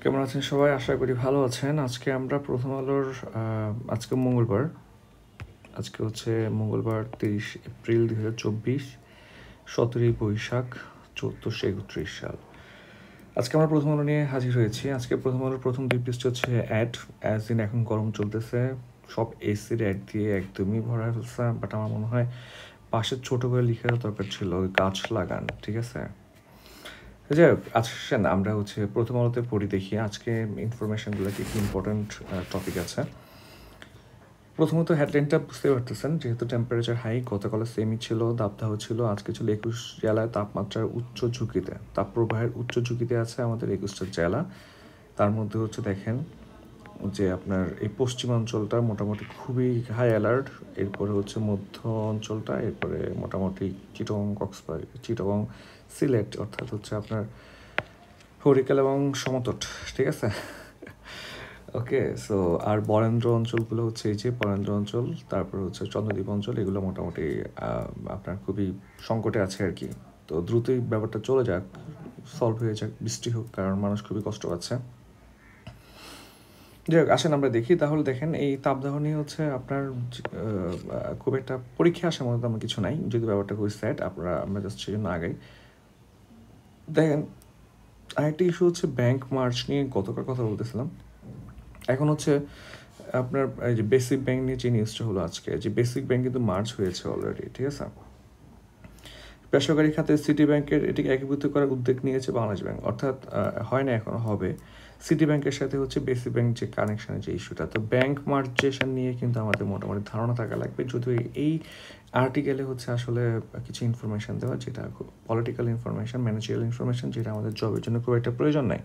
কেমন আছেন সবাই? আশা করি ভালো আছেন। আজকে আমরা প্রথম আলোর আজকে মঙ্গলবার। আজকে হচ্ছে মঙ্গলবার 30 এপ্রিল 2024, 17ই বৈশাখ 1431 সাল। আজকে আমরা প্রথম আলো নিয়ে হাজির হয়েছি। আজকে প্রথম আলোর প্রথম দুই পৃষ্ঠ হচ্ছে অ্যাড, অ্যাজ ইন এখন গরম চলতেছে, সব এসির অ্যাড দিয়ে একদমই ভরা ফেলছে। বাট আমার মনে হয় পাশে ছোট করে লিখে দেওয়া দরকার ছিল, গাছ লাগান, ঠিক আছে? যাই হোক, আসেন আমরা হচ্ছে প্রথম আলোতে পড়ি, দেখি আজকে ইনফরমেশনগুলো কি কি ইম্পর্টেন্ট টপিক আছে। প্রথমত হেডলাইনটা বুঝতে পারতেছেন, যেহেতু টেম্পারেচার হাই, গতকালে সেমই ছিল, দাবদাহ ছিল। আজকে ছিল 21 জেলায় তাপমাত্রার উচ্চ ঝুঁকিতে, তাপপ্রবাহের উচ্চ ঝুঁকিতে আছে আমাদের 21টা জেলা। তার মধ্যে হচ্ছে দেখেন যে আপনার এই পশ্চিমাঞ্চলটা মোটামুটি খুবই হাই অ্যালার্ট, এরপরে হচ্ছে মধ্য অঞ্চলটা, এরপরে মোটামুটি চিটগং, সিলেট অর্থাৎ হচ্ছে আপনার হরিকাল এবং সমতট, ঠিক আছে? ওকে, সো আর বরেন্দ্র অঞ্চলগুলো হচ্ছে এই যে বরেন্দ্র অঞ্চল, তারপর হচ্ছে চন্দ্রদ্বীপ অঞ্চল, এগুলো মোটামুটি আপনার খুবই সংকটে আছে আর কি। তো দ্রুতই ব্যাপারটা চলে যাক, সলভ হয়ে যাক, বৃষ্টি হোক, কারণ মানুষ খুবই কষ্ট পাচ্ছে। যাই হোক, আসেন আমরা দেখি তাহলে। দেখেন এই তাপদাহ নিয়ে হচ্ছে আপনার খুব একটা পরীক্ষা আসার মতো তেমন কিছু নাই, যদি ব্যাপারটা খুবই স্যাড। আমরা জাস্ট সেই জন্য আগাই। দেখেন আরেকটা ইস্যু হচ্ছে ব্যাংক মার্চ নিয়ে গতকাল কথা বলতেছিলাম। এখন হচ্ছে আপনার এই যে বেসিক ব্যাংক নিয়ে যে নিউজটা হলো আজকে, যে বেসিক ব্যাংক কিন্তু মার্চ হয়েছে অলরেডি, ঠিক আছে? বেসরকারি খাতে সিটি ব্যাংকের এটিকে একীভূত করার উদ্যোগ নিয়েছে বাংলাদেশ ব্যাংক, অর্থাৎ হয় না, এখনো হবে। সিটি ব্যাংকের সাথে হচ্ছে বেসিক ব্যাংক যে কানেকশনের যে ইস্যুটা, তো ব্যাংক মার্জেশন নিয়ে কিন্তু আমাদের মোটামুটি ধারণা থাকা লাগবে। যদিও এই আর্টিকেলে হচ্ছে আসলে কিছু ইনফরমেশন দেওয়া, যেটা পলিটিক্যাল ইনফরমেশন, ম্যানেজারিয়াল ইনফরমেশন, যেটা আমাদের জবের জন্য খুব একটা প্রয়োজন নাই,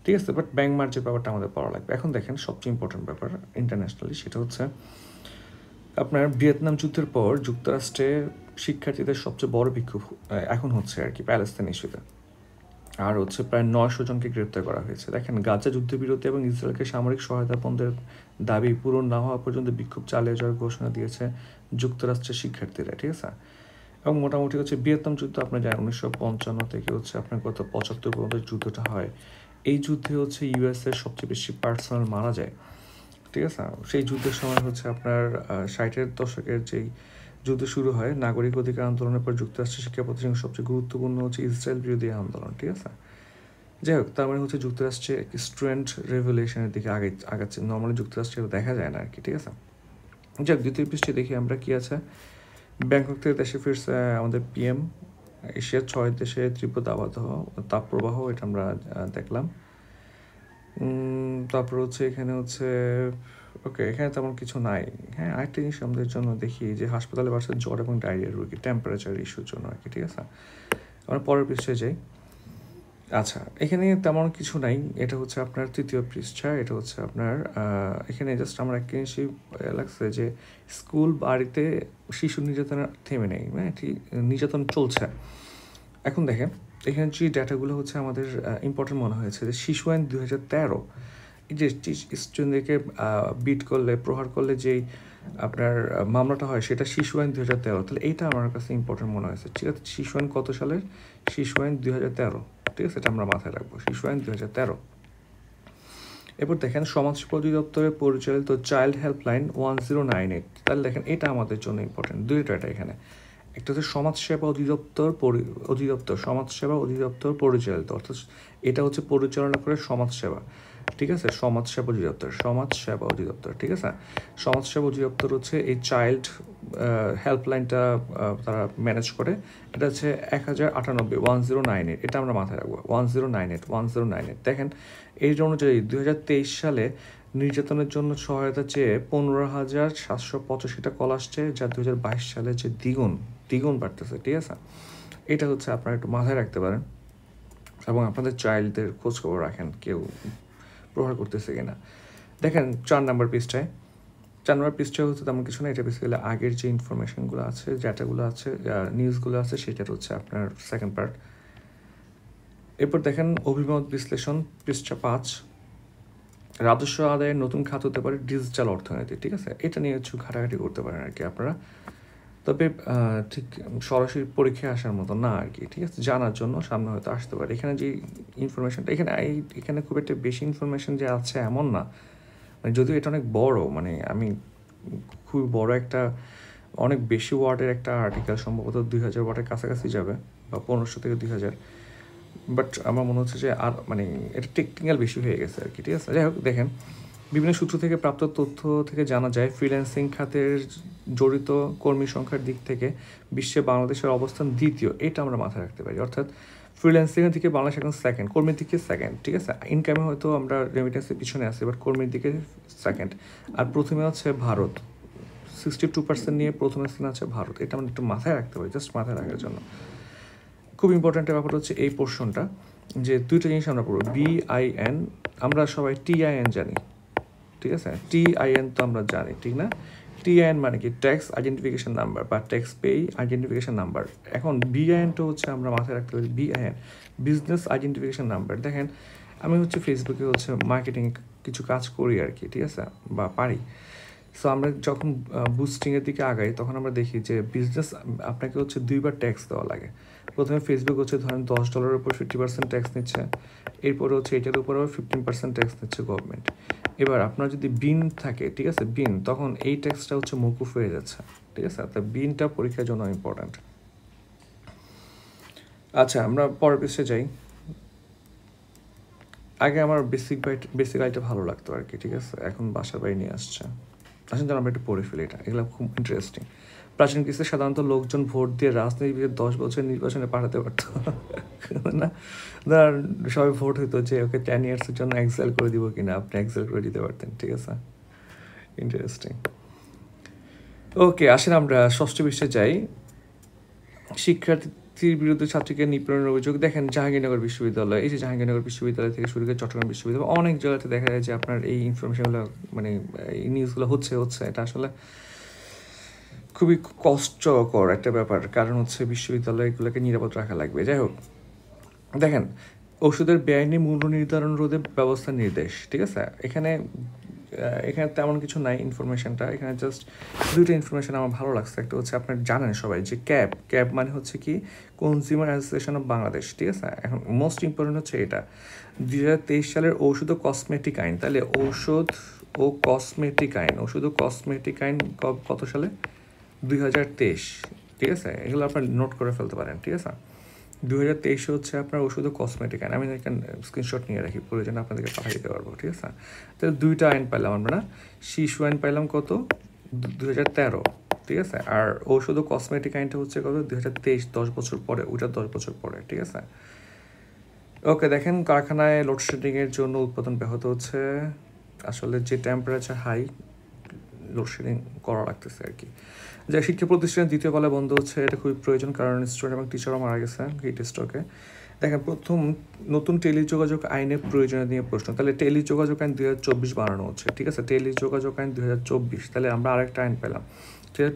ঠিক আছে? বাট ব্যাংক মার্জের ব্যাপারটা আমাদের পড়া লাগবে। এখন দেখেন সবচেয়ে ইম্পর্টেন্ট ব্যাপার ইন্টারন্যাশনালি, সেটা হচ্ছে আপনার ভিয়েতনাম যুদ্ধের পর যুক্তরাষ্ট্রে শিক্ষার্থীদের সবচেয়ে বড় বিক্ষোভ এখন হচ্ছে আর কি প্যালেস্তাইন ইস্যুতে। আর হচ্ছে প্রায় 900 জনকে গ্রেপ্তার করা হয়েছে। দেখেন, গাজা যুদ্ধবিরতি এবং ইসরায়েলকে সামরিক সহায়তা বন্ধের দাবি পূরণ না হওয়া পর্যন্ত বিক্ষোভ চালিয়ে যাওয়ার ঘোষণা দিয়েছে যুক্তরাষ্ট্রের শিক্ষার্থীরা, ঠিক আছে? এবং মোটামুটি হচ্ছে ভিয়েতনাম যুদ্ধ আপনার জানেন 1955 থেকে হচ্ছে আপনার গত 75 পর্যন্ত যুদ্ধটা হয়। এই যুদ্ধে হচ্ছে ইউএসের সবচেয়ে বেশি পার্সোনাল মারা যায়, ঠিক আছে? সেই যুদ্ধের সময় হচ্ছে আপনার 60-এর দশকের যেই যুদ্ধ শুরু হয়, নাগরিক অধিকার আন্দোলনের পর যুক্তরাষ্ট্রের শিক্ষা প্রতিষ্ঠানের সবচেয়ে গুরুত্বপূর্ণ হচ্ছে ইসরায়েল বিরোধী আন্দোলন, ঠিক আছে? যাই হোক, তার মানে হচ্ছে যুক্তরাষ্ট্রে স্টুডেন্ট রেভলিউশনের দিকে আগাচ্ছে। নর্মালি যুক্তরাষ্ট্রে দেখা যায় না আর কি, ঠিক আছে? যাই হোক, দ্বিতীয় পৃষ্ঠে দেখি আমরা কি আছে। ব্যাংকক থেকে দেশে ফিরছে আমাদের পিএম। এশিয়ার 6 দেশে তীব্র তাপপ্রবাহ, এটা আমরা দেখলাম। তারপর হচ্ছে এখানে হচ্ছে ওকে, এখানে তেমন কিছু নাই। হ্যাঁ, আরেকটা জিনিস আমাদের জন্য দেখি যে হাসপাতালে বাড়ছে জ্বর এবং ডায়রিয়ার রোগী, টেম্পারেচার ইস্যুর জন্য আর কি, ঠিক আছে? আমরা পরের পৃষ্ঠে যাই। আচ্ছা, এখানে তেমন কিছু নাই। এটা হচ্ছে আপনার তৃতীয় পৃষ্ঠা। এটা হচ্ছে আপনার এখানে জাস্ট আমার একটা জিনিসই লাগছে যে স্কুল বাড়িতে শিশু নির্যাতন থেমে নেই, হ্যাঁ, ঠিক নির্যাতন চলছে। এখন দেখেন এখানে যে ডাটাগুলো হচ্ছে আমাদের ইম্পর্টেন্ট মনে হয়েছে, যে শিশু আইন 2013, এই যে স্টুডেন্টদেরকে বিট করলে, প্রহার করলে যেই আপনার মামলাটা হয়, সেটা শিশু আইন 2013। তাহলে এইটা আমার কাছে ইম্পর্টেন্ট মনে হয়েছে, ঠিক আছে? শিশু আইন কত সালের? শিশু আইন 2013, ঠিক আছে? এটা আমরা মাথায় রাখবো, শিশু আইন 2013। এরপর দেখেন সমাজসেবা অধিদপ্তরের পরিচালিত চাইল্ড হেল্পলাইন 1098। তাহলে দেখেন এটা আমাদের জন্য ইম্পর্টেন্ট, দুইটা এটা এখানে। একটা হচ্ছে সমাজসেবা অধিদপ্তর পরিচালিত, অর্থাৎ এটা হচ্ছে পরিচালনা করে সমাজসেবা, ঠিক আছে? সমাজসেবা অধিদপ্তর, ঠিক আছে? সমাজসেবা অধিদপ্তর হচ্ছে এই চাইল্ড হেল্পলাইনটা তারা ম্যানেজ করে। এটা হচ্ছে 1098, 1098, এটা আমরা মাথায় রাখবো, 1098। দেখেন এই অনুযায়ী 2023 সালে নির্যাতনের জন্য সহায়তা চেয়ে 15,785টা কল আসছে, যা 2022 সালে যে দ্বিগুণ বাড়তেছে, ঠিক আছে? এটা হচ্ছে আপনারা একটু মাথায় রাখতে পারেন, এবং আপনাদের চাইল্ডদের খোঁজখবর রাখেন কেউ প্রহার করতেছে কিনা। দেখেন 4 নম্বর পৃষ্ঠায় হচ্ছে তেমন কিছু না। এটা বেসিক্যালি আগের যে ইনফরমেশনগুলো আছে, ডাটাগুলো আছে, নিউজগুলো আছে, সেটার হচ্ছে আপনার সেকেন্ড পার্ট। এরপর দেখেন অভিমত বিশ্লেষণ, পৃষ্ঠা 5, রাজস্ব আদায়ের নতুন খাত হতে পারে ডিজিটাল অর্থনীতি, ঠিক আছে? এটা নিয়ে একটু ঘাটাঘাটি করতে পারেন আর কি আপনারা। তবে ঠিক সরাসরি পরীক্ষায় আসার মতো না আর কি, ঠিক আছে? জানার জন্য সামনে হয়তো আসতে পারে। এখানে যে ইনফরমেশনটা এখানে খুব একটা বেশি ইনফরমেশন যে আছে এমন না, মানে যদিও এটা অনেক বড়, মানে আমি খুবই বড় একটা অনেক বেশি ওয়ার্ডের একটা আর্টিকেল, সম্ভবত 2000 ওয়ার্ডের কাছাকাছি যাবে বা 1500 থেকে 2000, বাট আমার মনে হচ্ছে যে আর মানে এটা টেকনিক্যাল বেশি হয়ে গেছে আর কি, ঠিক আছে? যাই হোক, দেখেন বিভিন্ন সূত্র থেকে প্রাপ্ত তথ্য থেকে জানা যায় ফ্রিল্যান্সিং খাতের জড়িত কর্মী সংখ্যার দিক থেকে বিশ্বে বাংলাদেশের অবস্থান দ্বিতীয়, এটা আমরা মাথায় রাখতে পারি। অর্থাৎ ফ্রিল্যান্সিংয়ের দিকে বাংলাদেশ এখন সেকেন্ড, কর্মীর দিকে সেকেন্ড, ঠিক আছে? ইনকামে হয়তো আমরা রেমিটেন্সের পিছনে আছি, বাট কর্মীর দিকে সেকেন্ড। আর প্রথমে হচ্ছে ভারত, 62% নিয়ে প্রথমে স্থানে আছে ভারত। এটা আমরা একটু মাথায় রাখতে পারি, জাস্ট মাথায় রাখার জন্য। খুব ইম্পর্ট্যান্ট ব্যাপার হচ্ছে এই পোর্শনটা, যে দুইটা জিনিস আমরা পড়বো, BIN, আমরা সবাই TIN জানি, ঠিক আছে? TIN তো আমরা জানি, ঠিক না? TIN মানে কি? ট্যাক্স আইডেন্টিফিকেশন নাম্বার বা ট্যাক্স পেই আইডেন্টিফিকেশন নাম্বার। এখন BINটা হচ্ছে আমরা মাথায় রাখতে পারি BIN, বিজনেস আইডেন্টিফিকেশন নাম্বার। দেখেন আমি হচ্ছে ফেসবুকে হচ্ছে মার্কেটিং কিছু কাজ করি আর কি, ঠিক আছে, বা পারি। সো আমরা যখন বুস্টিংয়ের দিকে আগাই তখন আমরা দেখি যে বিজনেস আপনাকে হচ্ছে 2বার ট্যাক্স দেওয়া লাগে। প্রথমে ফেসবুক হচ্ছে ধরেন $10 উপর 50% ট্যাক্স নিচ্ছে, এরপরে হচ্ছে এটার উপর আবার 15% ট্যাক্স নিচ্ছে গভর্নমেন্ট। এবার আপনার যদি বিন থাকে, ঠিক আছে, বিন, তখন এই ট্যাক্সটা হচ্ছে মকুফ হয়ে যাচ্ছে, ঠিক আছে? তা বিনটা পরীক্ষার জন্য ইম্পর্ট্যান্ট। আচ্ছা, আমরা পরের পৃষ্ঠে যাই। আগে আমার বেসিক আইটা ভালো লাগতো আর কি, ঠিক আছে? এখন বাসা বাড়ি নিয়ে আসছে। আসেন যেন আমরা একটু পড়ে ফেলি, এগুলো খুব ইন্টারেস্টিং। প্রাচীন গ্রিসে সাধারণত লোকজন ভোট দিয়ে রাজনীতিবিদ 10 বছর নির্বাচনে পাঠাতে পারত না, ধর সবাই ভোট হইতো যে ওকে 10 ইয়ার্সের জন্য এক্সেল করে দিব কিনা, আপনি এক্সেল করে দিতে পারতেন, ঠিক আছে? ইন্টারেস্টিং। ওকে, আসেন আমরা ষষ্ঠ পৃষ্ঠে যাই। শিক্ষার্থীর বিরুদ্ধে ছাত্রীকে নিপীড়নের অভিযোগ। দেখেন জাহাঙ্গীরনগর বিশ্ববিদ্যালয়, এই যে জাহাঙ্গীরনগর বিশ্ববিদ্যালয় থেকে শুরু করে চট্টগ্রাম বিশ্ববিদ্যালয়, অনেক জায়গাতে দেখা যায় যে আপনার এই ইনফরমেশনগুলো, মানে এই নিউজগুলো হচ্ছে, এটা আসলে খুবই কষ্টকর একটা ব্যাপার, কারণ হচ্ছে বিশ্ববিদ্যালয়গুলোকে নিরাপদ রাখা লাগবে। যাই হোক, দেখেন ওষুধের বেআইনি মূল্য নির্ধারণ রোধে ব্যবস্থা নির্দেশ, ঠিক আছে? এখানে তেমন কিছু নাই ইনফরমেশনটা, এখানে জাস্ট দুইটা ইনফরমেশন আমার ভালো লাগছে। একটা হচ্ছে আপনার জানেন সবাই যে ক্যাব মানে হচ্ছে কি কনজিউমার অ্যাসোসিয়েশন অফ বাংলাদেশ, ঠিক আছে? এখন মোস্ট ইম্পর্টেন্ট হচ্ছে এটা 2023 সালের ঔষধ ও কসমেটিক আইন। তাহলে ঔষধ ও কসমেটিক আইন কত সালে? 2023, ঠিক আছে? এগুলো আপনার নোট করে ফেলতে পারেন, ঠিক আছে? 2023 হচ্ছে আপনার ওষুধ ও কসমেটিক আইন। আমি এখানে স্ক্রিনশট নিয়ে রাখি, প্রয়োজনে আপনাদেরকে পাঠিয়ে দিতে পারবো, ঠিক আছে? তাহলে দুইটা আইন পাইলাম আমরা। শিশু আইন পাইলাম কত? 2013, ঠিক আছে? আর ওষুধ ও কসমেটিক আইনটা হচ্ছে কত? 2023, 10 বছর পরে, ওইটা 10 বছর পরে, ঠিক আছে? ওকে, দেখেন কারখানায় লোডশেডিংয়ের জন্য উৎপাদন ব্যাহত হচ্ছে। আসলে যে টেম্পারেচার হাই, লোডশেডিং করা লাগতেছে আর কি। যে শিক্ষা প্রতিষ্ঠানের দ্বিতীয় পালা বন্ধ হচ্ছে, এটা খুবই প্রয়োজন, কারণ স্টুডেন্ট এবং টিচারও মারা গেছে হিট স্ট্রোকে। দেখেন প্রথম নতুন টেলিযোগাযোগ আইনের প্রয়োজনীয় নিয়ে প্রশ্ন। তাহলে টেলিযোগাযোগ আইন 2024 বানানো হচ্ছে, ঠিক আছে? টেলিযোগাযোগ আইন 2024, তাহলে আমরা আরেকটা আইন পেলাম,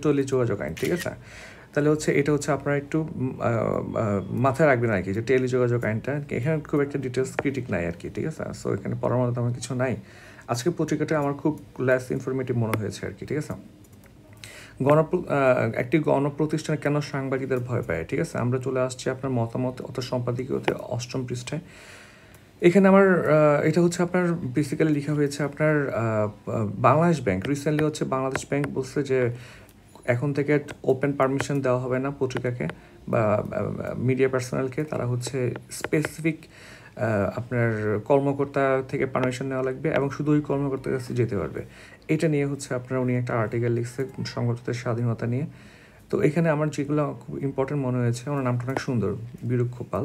টেলিযোগাযোগ আইন, ঠিক আছে? তাহলে হচ্ছে এটা হচ্ছে আপনারা একটু মাথায় রাখবেন আর কি, যে টেলিযোগাযোগ আইনটা, এখানে খুব একটা ডিটেলস ক্রিটিক নাই আর কি, ঠিক আছে? সো এখানে পড়ার মতো আমার কিছু নাই। আজকে পত্রিকাটা আমার খুব লেস ইনফরমেটিভ মনে হয়েছে আর কি, ঠিক আছে? একটি গণপ্রতিষ্ঠান কেন সাংবাদিকদের ভয় পায়, ঠিক আছে? আমরা চলে আসছি আপনার মতামত অর্থাৎ সম্পাদকীয়তে 8ম পৃষ্ঠায়। এখানে আমার এটা হচ্ছে আপনার বেসিক্যালি লেখা হয়েছে আপনার বাংলাদেশ ব্যাংক রিসেন্টলি হচ্ছে বাংলাদেশ ব্যাংক বলছে যে এখন থেকে ওপেন পারমিশন দেওয়া হবে না পত্রিকাকে বা মিডিয়া পার্সোনালকে, তারা হচ্ছে স্পেসিফিক আপনার কর্মকর্তা থেকে পারমিশন নেওয়া লাগবে এবং শুধু ওই কর্মকর্তার কাছে যেতে পারবে। এটা নিয়ে হচ্ছে আপনার উনি একটা আর্টিকেল লিখছে সংগঠনের স্বাধীনতা নিয়ে। তো এখানে আমার যেগুলো খুব ইম্পর্টেন্ট মনে হয়েছে, ওনার নামটা অনেক সুন্দর, বিরূক্ষ পাল,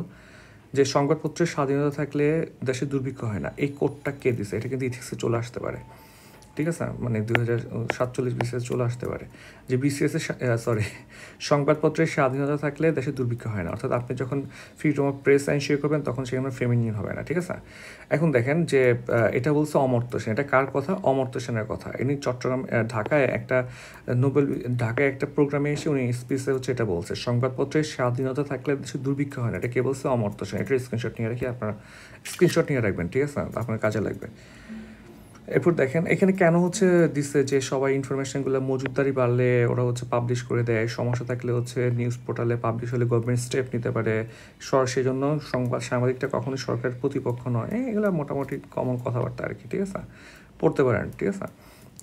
যে সংবাদপত্রের স্বাধীনতা থাকলে দেশে দুর্ভিক্ষ হয় না। এই কোডটা কে দিছে? এটা কিন্তু ইথিক্সে চলে আসতে পারে, ঠিক আছে? মানে 2047 BCS চলে আসতে পারে যে বিসিএসের সংবাদপত্রের স্বাধীনতা থাকলে দেশে দুর্ভিক্ষ হয় না। অর্থাৎ আপনি যখন ফ্রিডম অফ প্রেস এনশিওর করবেন তখন সেখানে ফেমিনিন হবে না, ঠিক আছে? এখন দেখেন যে এটা বলছে অমর্ত্য সেন। এটা কার কথা? অমর্ত্য সেনের কথা। ইনি ঢাকায় একটা প্রোগ্রামে এসে উনি স্পিচে হচ্ছে এটা বলছে, সংবাদপত্রের স্বাধীনতা থাকলে দেশে দুর্ভিক্ষ হয় না। এটা কে বলছে? অমর্ত্য সেন। এটা স্ক্রিনশট নিয়ে রাখবেন, ঠিক আছে? আপনার কাজে লাগবে। এরপর দেখেন এখানে কেন হচ্ছে দিচ্ছে যে সবাই ইনফরমেশনগুলো মজুতদারি বাড়লে ওরা হচ্ছে পাবলিশ করে দেয়, সমস্যা থাকলে হচ্ছে নিউজ পোর্টালে পাবলিশ হলে গভর্নমেন্ট স্টেপ নিতে পারে, সেই জন্য সাংবাদিকটা কখনোই সরকারের প্রতিপক্ষ নয়। এগুলো মোটামুটি কমন কথাবার্তা আর কি, ঠিক আছে, পড়তে পারেন, ঠিক আছে।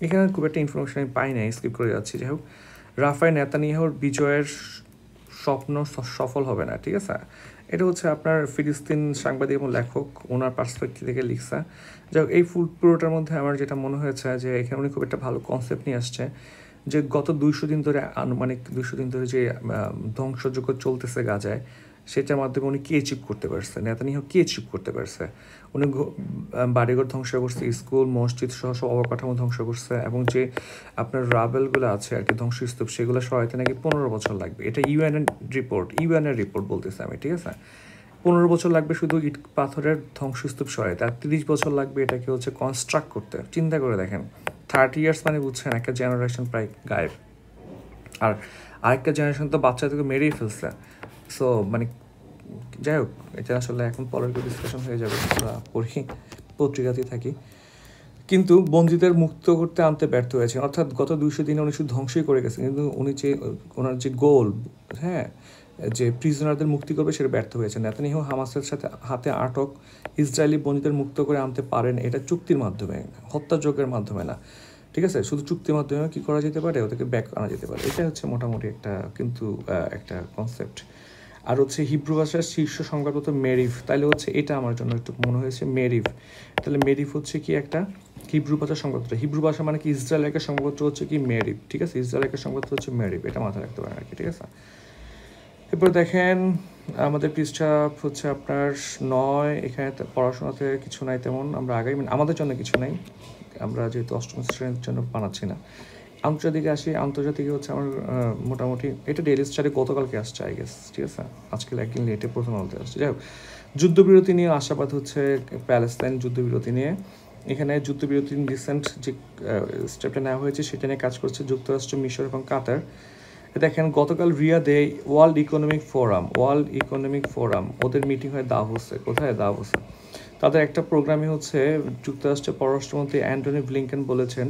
এখানে খুব একটা ইনফরমেশন আমি পাই নাই, স্কিপ করে যাচ্ছি। যাই হোক, রাফায় নেতানিয়াহুর বিজয়ের স্বপ্ন সফল হবে না, ঠিক আছে। এটা হচ্ছে আপনার ফিলিস্তিন সাংবাদিক এবং লেখক ওনার পার্সপেক্টিভ থেকে লিখছে। যাই হোক, এই পুরোটার মধ্যে আমার যেটা মনে হয়েছে যে এখানে উনি খুব একটা ভালো কনসেপ্ট নিয়ে আসছে, যে গত 200 দিন ধরে, আনুমানিক 200 দিন ধরে যে ধ্বংসযজ্ঞ চলতেছে গাজায়, সেটার মাধ্যমে উনি কি অ্যাচিভ করতে পারছে, নেতানিয়াহু কি অ্যাচিভ করতে পারছে। উনি বাড়িঘর ধ্বংস করছে, স্কুল মসজিদ সহ সব অবকাঠামো ধ্বংস করছে, এবং যে আপনার রাবেলগুলো আছে আর কি, ধ্বংসস্তূপ, সেগুলো সরাইতে নাকি 15 বছর লাগবে। এটা ইউএনের রিপোর্ট বলতেছে আমি, ঠিক আছে। 15 বছর লাগবে শুধু ইট পাথরের ধ্বংসস্তূপ সরাইতে, আর 30 বছর লাগবে এটাকে হচ্ছে কনস্ট্রাক্ট করতে। চিন্তা করে দেখেন, 30 ইয়ার্স মানে বুঝছেন, একটা জেনারেশন প্রায় গায়েব। আর আরেকটা জেনারেশন তো বাচ্চাদেরকে মেরেই ফেলছে। সো মানে যাই হোক, এটা আসলে এখন পলিটিক্যাল ডিসকাশন হয়ে যাবে, আমরা পড়ি, পত্রিকাতেই থাকি। কিন্তু বন্দীদের মুক্ত করতে আনতে ব্যর্থ হয়েছে, অর্থাৎ গত 200 দিনে উনি শুধু ধ্বংসই করে গেছেন, কিন্তু উনি যে ওনার যে গোল, হ্যাঁ, যে প্রিজনারদের মুক্তি করবে, সেটা ব্যর্থ হয়েছে। নেতানিয়াহু হামাসের সাথে হাতে আটক ইসরায়েলি বন্দীদের মুক্ত করে আনতে পারেন, এটা চুক্তির মাধ্যমে, হত্যাযজ্ঞের মাধ্যমে না, ঠিক আছে। শুধু চুক্তির মাধ্যমে কী করা যেতে পারে, ওদেরকে ব্যাক আনা যেতে পারে। এটা হচ্ছে মোটামুটি একটা কিন্তু একটা কনসেপ্ট। আর হচ্ছে হিব্রু ভাষার শীর্ষ সংবাদপত্র মেরিভ, তাহলে হচ্ছে এটা আমার জন্য একটু মনে হয়েছে মেরিভ। তাহলে মেরিভ হচ্ছে কি একটা হিব্রু ভাষার সংবাদপত্র। হিব্রু ভাষা মানে কি ইসরায়েল একটা সংবাদপত্র হচ্ছে কি মেরিভ, ঠিক আছে। ইসরায়েল একটা সংবাদপত্র হচ্ছে মেরিভ, এটা মাথায় রাখতে পারেন আর কি, ঠিক আছে। এরপর দেখেন আমাদের পৃষ্ঠা হচ্ছে আপনার 9, এখানে পড়াশোনাতে কিছু নাই তেমন, আমরা আগাই আমাদের জন্য কিছু নাই, আমরা যেহেতু অষ্টম শ্রেণীর জন্য বানাচ্ছি না। আন্তর্জাতিকে আসি, আন্তর্জাতিকে হচ্ছে আমার মোটামুটি এটা ডেইলি স্টারে গতকালকে আসছে আই গেস, ঠিক আছে, আজকে একদিন লেটে প্রথম আলোতে আসছে। যাই হোক, যুদ্ধবিরতি নিয়ে আশাবাদ হচ্ছে প্যালেস্তাইন যুদ্ধবিরতি নিয়ে। এখানে যুদ্ধবিরতি রিসেন্ট যে স্টেপটা নেওয়া হয়েছে সেটা নিয়ে কাজ করছে যুক্তরাষ্ট্র, মিশর এবং কাতার। দেখেন গতকাল রিয়াদে ওয়ার্ল্ড ইকোনমিক ফোরাম ওদের মিটিং হয় দাভোসে। কোথায়? দাভোসে। তাদের একটা প্রোগ্রামে হচ্ছে যুক্তরাষ্ট্রের পররাষ্ট্রমন্ত্রী অ্যান্টনি ব্লিংকেন বলেছেন,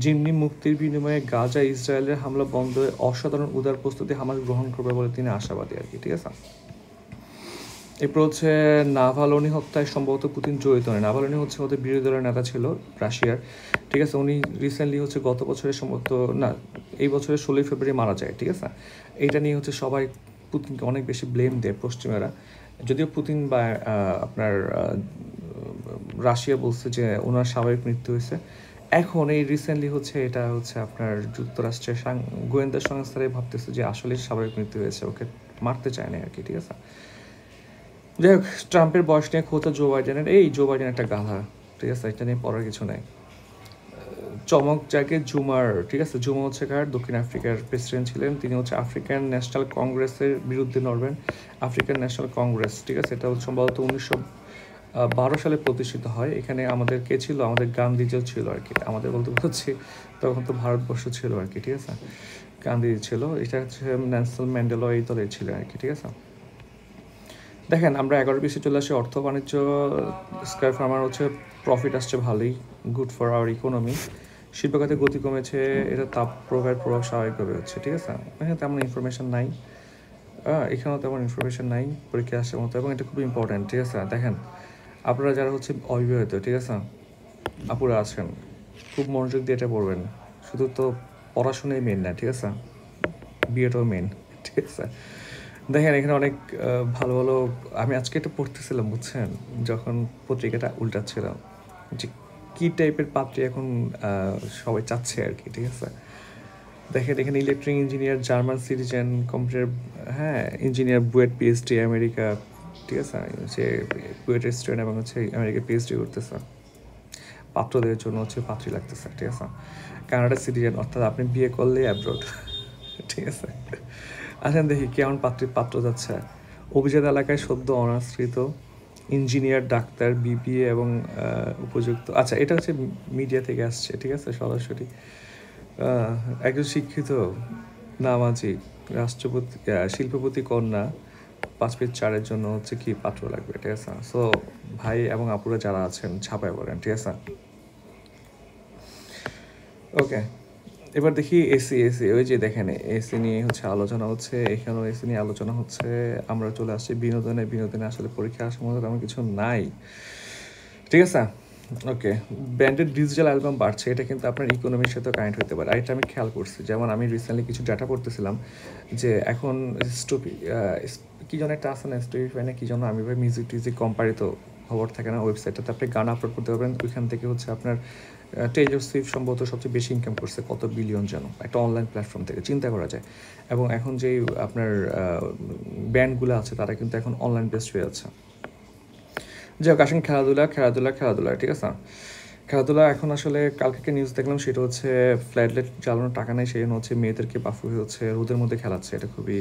জিম্মি মুক্তির বিনিময়ে গাজা ইসরায়েলের হামলা বন্ধ হয়ে অসাধারণ উদার প্রস্তুতি হামাস গ্রহণ করবে বলে তিনি আশাবাদী আর কি, ঠিক আছে। এরপর হচ্ছে নাভালনি হত্যায় সম্ভবত পুতিন জড়িত নয়। নাভালনি হচ্ছে ওদের বিরোধী দলের নেতা ছিল রাশিয়ার, ঠিক আছে। উনি রিসেন্টলি হচ্ছে গত বছরের সম্ভবত না, এই বছরের 16 ফেব্রুয়ারি মারা যায়, ঠিক আছে। এইটা নিয়ে হচ্ছে সবাই পুতিনকে অনেক বেশি ব্লেম দেয় পশ্চিমারা, যদিও পুতিন বা আপনার রাশিয়া বলছে যে ওনার স্বাভাবিক মৃত্যু হয়েছে। এখন এই রিসেন্টলি হচ্ছে এটা হচ্ছে আপনার যুক্তরাষ্ট্রের গোয়েন্দা সংস্থায় ভাবতেছে যে আসলে স্বাভাবিক মৃত্যু হয়েছে, ওকে মারতে চায় না আর কি, ঠিক আছে। যাই হোক, ট্রাম্পের বয়স নিয়ে খোঁজা জো বাইডেনের, জো বাইডেন একটা গাধা, ঠিক আছে, এটা নিয়ে পড়ার কিছু নাই। চমক জাগে জুমার, ঠিক আছে। জুমা হচ্ছে কার? দক্ষিণ আফ্রিকার প্রেসিডেন্ট ছিলেন তিনি, হচ্ছে আফ্রিকান ন্যাশনাল কংগ্রেসের বিরুদ্ধে লড়বেন। আফ্রিকান ন্যাশনাল কংগ্রেস, ঠিক আছে, এটা সম্ভবত 1912 সালে প্রতিষ্ঠিত হয়। এখানে আমাদের কে ছিল? আমাদের গান্ধীজিও ছিল আর কি, আমাদের বলতে বলছি, তখন তো ভারতবর্ষ ছিল আর কি, ঠিক আছে। গান্ধীজি ছিল, এটা হচ্ছে নেলসন ম্যান্ডেলা এই দলের ছিল আর কি, ঠিক আছে। দেখেন আমরা 11 পিসে চলে আসি অর্থ বাণিজ্য। স্কয়ার ফার্মার হচ্ছে প্রফিট আসছে ভালোই, গুড ফর আওয়ার ইকোনমি। শিল্প খাতে গতি কমেছে, এটা তাপ প্রবাহের প্রভাব স্বাভাবিকভাবে হচ্ছে, ঠিক আছে। এখানে তেমন ইনফরমেশন নাই, এখানেও তেমন ইনফরমেশন নাই পরীক্ষা আসার মতো, এবং এটা খুব ইম্পর্ট্যান্ট, ঠিক আছে। দেখেন আপনারা যারা হচ্ছে অবিবাহিত, ঠিক আছে, আপুরা আছেন, খুব মনোযোগ দিয়ে এটা পড়বেন। শুধু তো পড়াশোনাই মেন না, ঠিক আছে, বিয়েটাও মেন, ঠিক আছে। দেখেন এখানে অনেক ভালো ভালো, আমি আজকে এটা পড়তেছিলাম বুঝছেন, যখন পত্রিকাটা উল্টাচ্ছিলাম, যে কী টাইপের পাত্রী এখন সবাই চাচ্ছে আর কি, ঠিক আছে। দেখেন এখানে electric engineer, German citizen, computer, হ্যাঁ, ইঞ্জিনিয়ার, বুয়েট পিএইচডি, আমেরিকা, ঠিক আছে, যে বুয়েটের স্টুডেন্ট এবং হচ্ছে আমেরিকা পিএইচডি করতেছে, পাত্রদের জন্য হচ্ছে পাত্রী লাগতেছে, ঠিক আছে। কানাডা সিটিজেন, অর্থাৎ আপনি বিয়ে করলে অ্যাব্রোড, ঠিক আছে। আসেন দেখি কেমন পাত্র যাচ্ছে। অভিজাত এলাকায় সদ্য অনাশ্রিত ইঞ্জিনিয়ার, ডাক্তার, বিবিএ এবং উপযুক্ত, আচ্ছা এটা হচ্ছে মিডিয়া থেকে আসছে, ঠিক আছে, সরাসরি। একজন শিক্ষিত নামাজি রাষ্ট্রপতি, শিল্পপতি কন্যা 5 ফিট 4 জন্য হচ্ছে কি পাত্র লাগবে, ঠিক আছে। সো ভাই এবং আপুরা যারা আছেন ছাপায় বলেন, ঠিক আছে। ওকে, এবার দেখি এসি ওই যে দেখেন এসি নিয়ে হচ্ছে আলোচনা হচ্ছে, এখানেও এসি নিয়ে আলোচনা হচ্ছে। আমরা চলে আসছি বিনোদনে আসলে পরীক্ষা আসার মতো তেমন কিছু নাই, ঠিক আছে। ওকে, ব্যান্ডের ডিজিটাল অ্যালবাম বাড়ছে, এটা কিন্তু আপনার ইকোনমির সাথে কানেক্ট হতে পারে। আর এটা আমি খেয়াল করছি, যেমন আমি রিসেন্টলি কিছু ডাটা পড়তেছিলাম যে এখন কী যেন একটা আছে না, স্টোরিফাই না কী যেন, আমি ভাই মিউজিক টিউজিক কোম্পানি তো খবর থাকে না, ওয়েবসাইটটাতে আপনি গান আপলোড করতে পারবেন, ওইখান থেকে হচ্ছে আপনার টেইলর সুইফট সম্ভবত সবচেয়ে বেশি ইনকাম করছে, কত বিলিয়ন যেন, একটা অনলাইন প্ল্যাটফর্ম থেকে, চিন্তা করা যায়। এবং এখন যেই আপনার ব্যান্ডগুলো আছে তারা কিন্তু এখন অনলাইন বেসড হয়ে যাচ্ছে। যাই হোক, আসেন খেলাধুলা, ঠিক আছে। খেলাধুলা এখন আসলে কালকে নিউজ দেখলাম, সেটা হচ্ছে ফ্ল্যাটলেট জ্বালানোর টাকা নেই, সেই জন্য হচ্ছে মেয়েদেরকে বাফু হয়ে হচ্ছে রোদের মধ্যে খেলাচ্ছে। এটা খুবই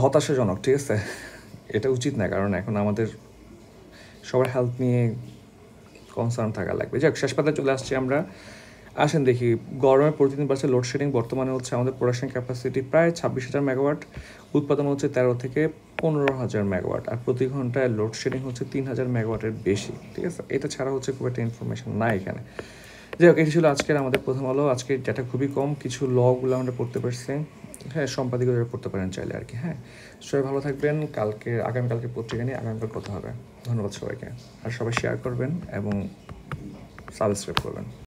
হতাশাজনক, ঠিক আছে। এটা উচিত না, কারণ এখন আমাদের সবার হেলথ নিয়ে কনসার্ন থাকা লাগবে। যাক, শেষ পাতায় চলে আসছি আমরা। আসেন দেখি, গরমে প্রতিদিন বাড়ছে লোডশেডিং। বর্তমানে হচ্ছে আমাদের প্রোডাকশন ক্যাপাসিটি প্রায় 26,000 মেগাওয়াট, উৎপাদন হচ্ছে 13 থেকে 15,000 মেগাওয়াট, আর প্রতি ঘন্টায় লোডশেডিং হচ্ছে 3,000 মেগাওয়াটের বেশি, ঠিক আছে। এটা ছাড়া হচ্ছে খুব একটা ইনফরমেশন নাই এখানে। যাই হোক, এটি ছিল আজকের আমাদের প্রথম আলো। আজকের ডেটা খুবই কম, কিছু লগুলো আমরা পড়তে পারছি। হ্যাঁ, সম্পাদিত পড়তে পারেন চাইলে আর কি। হ্যাঁ, সবাই ভালো থাকবেন। আগামীকালকে পত্রিকা নিয়ে আগামীকাল কথা হবে। ধন্যবাদ সবাইকে, আর সবাই শেয়ার করবেন এবং সাবস্ক্রাইব করবেন।